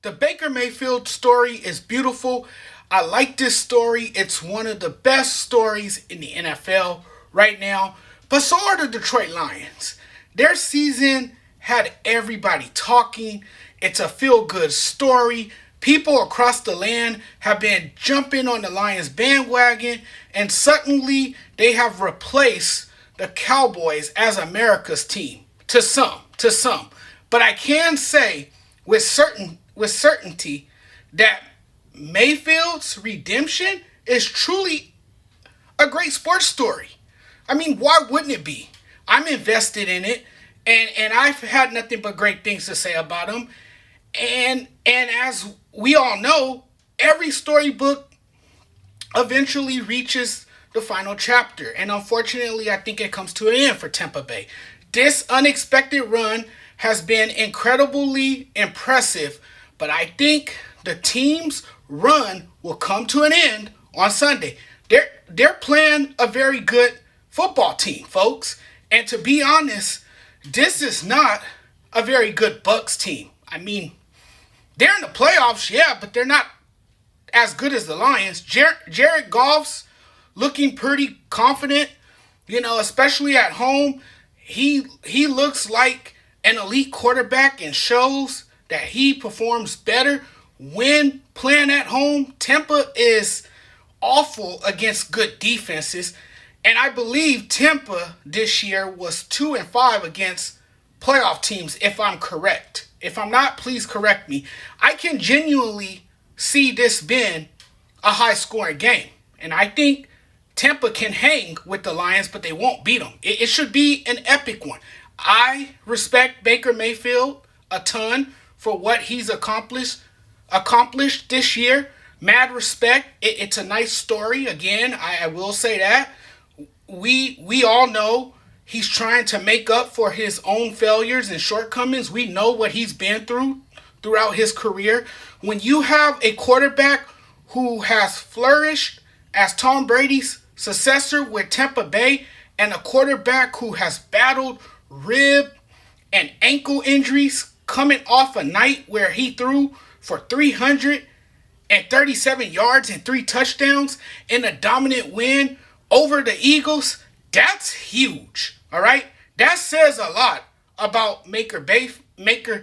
The Baker Mayfield story is beautiful. I like this story. It's one of the best stories in the NFL right now. But so are the Detroit Lions. Their season had everybody talking. It's a feel good story. People across the land have been jumping on the Lions bandwagon, and suddenly they have replaced the Cowboys as America's team. To some. But I can say with certainty that Mayfield's redemption is truly a great sports story. I mean, why wouldn't it be? I'm invested in it, and I've had nothing but great things to say about him. And as we all know, every storybook eventually reaches the final chapter, and unfortunately, I think it comes to an end for Tampa Bay. This unexpected run has been incredibly impressive, but I think the team's run will come to an end on Sunday. They're playing a very good football team, folks. And to be honest, this is not a very good Bucs team. I mean, they're in the playoffs, yeah, but they're not as good as the Lions. Jared Goff's looking pretty confident, especially at home. He looks like an elite quarterback and shows that he performs better when playing at home. Tampa is awful against good defenses, and I believe Tampa this year was 2-5 against playoff teams, if I'm correct. If I'm not, please correct me. I can genuinely see this being a high-scoring game, and I think Tampa can hang with the Lions, but they won't beat them. It should be an epic one. I respect Baker Mayfield a ton for what he's accomplished this year. Mad respect. It's a nice story. Again, I will say that. We all know he's trying to make up for his own failures and shortcomings. We know what he's been through throughout his career. When you have a quarterback who has flourished as Tom Brady's successor with Tampa Bay, and a quarterback who has battled rib and ankle injuries, coming off a night where he threw for 337 yards and 3 touchdowns in a dominant win over the Eagles, that's huge. All right? That says a lot about Baker Mayfield.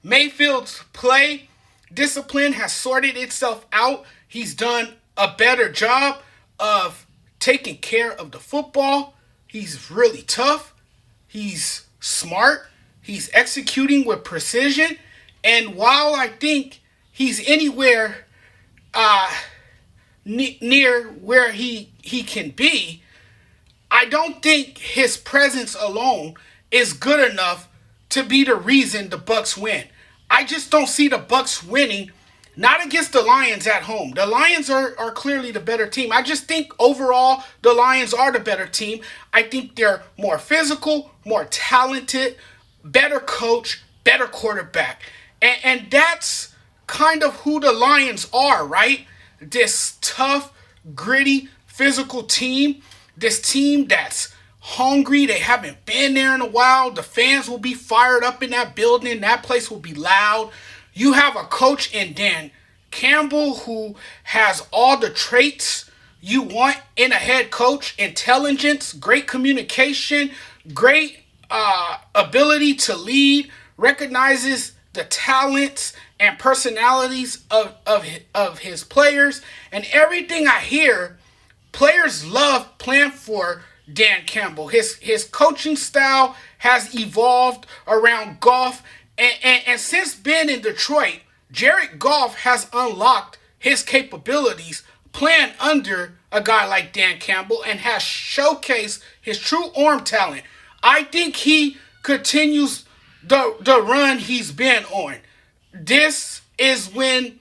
Mayfield's play discipline has sorted itself out. He's done a better job of taking care of the football. He's really tough. He's smart. He's executing with precision. And while I think he's anywhere near where he can be, I don't think his presence alone is good enough to be the reason the Bucs win. I just don't see the Bucs winning, not against the Lions at home. The Lions are clearly the better team. I just think overall the Lions are the better team. I think they're more physical, more talented, better coach, better quarterback. And that's kind of who the Lions are, right? This tough, gritty, physical team. This team that's hungry. They haven't been there in a while. The fans will be fired up in that building. That place will be loud. You have a coach in Dan Campbell who has all the traits you want in a head coach: intelligence, great communication, great ability to lead, recognizes the talents and personalities of his players. And everything I hear, players love playing for Dan Campbell. His coaching style has evolved around Goff. And since being in Detroit, Jared Goff has unlocked his capabilities playing under a guy like Dan Campbell and has showcased his true arm talent. I think he continues the run he's been on. This is when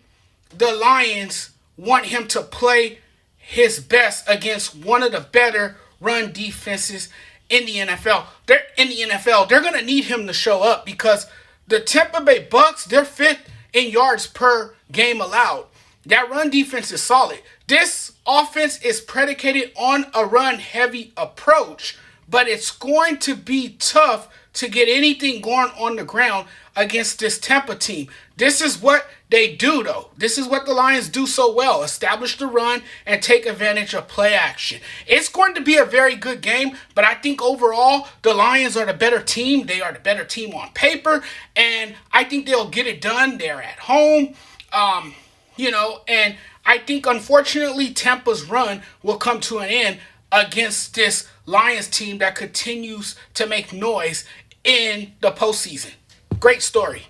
the Lions want him to play his best against one of the better run defenses in the NFL. They're going to need him to show up because the Tampa Bay Bucs, they're fifth in yards per game allowed. That run defense is solid. This offense is predicated on a run-heavy approach, but it's going to be tough to get anything going on the ground against this Tampa team. This is what they do, though. This is what the Lions do so well. Establish the run and take advantage of play action. It's going to be a very good game, but I think overall the Lions are the better team. They are the better team on paper, and I think they'll get it done. They're at home, and I think unfortunately Tampa's run will come to an end against this Lions team that continues to make noise in the postseason. Great story.